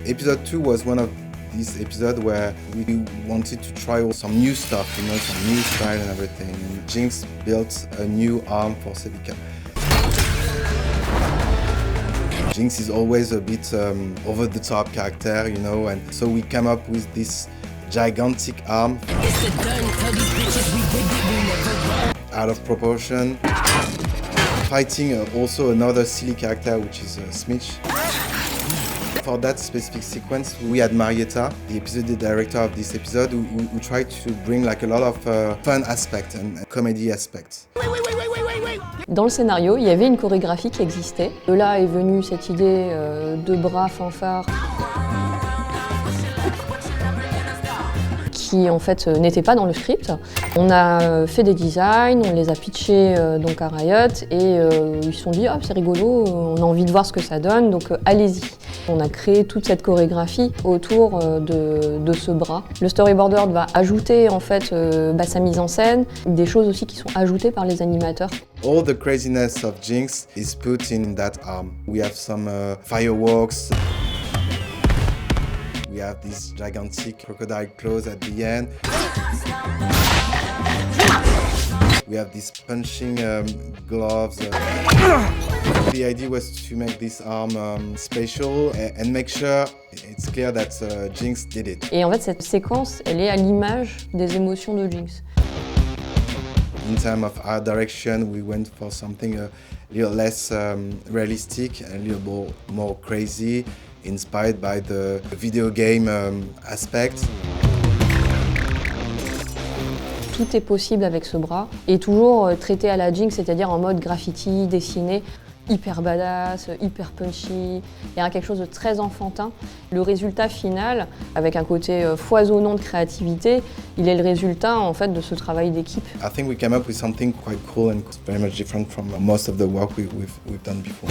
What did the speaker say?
Episode 2 was one of these episodes where we wanted to try some new stuff, some new style and everything. Jinx built a new arm for Celica. Jinx is always a bit over-the-top character, and so we came up with this gigantic arm out of proportion, fighting also another silly character, which is Smitch. For that specific sequence, we had Marietta, the episode director of this episode, who tried to bring like a lot of fun aspects and comedy aspects. Dans le scénario, il y avait une chorégraphie qui existait. De là est venue cette idée de bras fanfare qui en fait n'était pas dans le script. On a fait des designs, on les a pitchés donc à Riot et ils se sont dit c'est rigolo, on a envie de voir ce que ça donne, donc allez-y. On a créé toute cette chorégraphie autour de ce bras. Le storyboarder va ajouter en fait sa mise en scène, des choses aussi qui sont ajoutées par les animateurs. All the craziness of Jinx is put in that arm. We have some fireworks. We have these gigantic crocodile claws at the end. We have these punching gloves. The idea was to make this arm special and make sure it's clear that Jinx did it. Et en fait, cette séquence, elle est à l'image des émotions de Jinx. In terms of art direction, we went for something a little less realistic, a little more crazy, inspired by the video game aspect. Tout est possible avec ce bras et toujours traité à la Jinx, c'est-à-dire en mode graffiti, dessiné, hyper badass, hyper punchy. Il y a quelque chose de très enfantin. Le résultat final, avec un côté foisonnant de créativité, il est le résultat en fait de ce travail d'équipe. I think we came up with something quite cool and very much different from most of the work we've done before.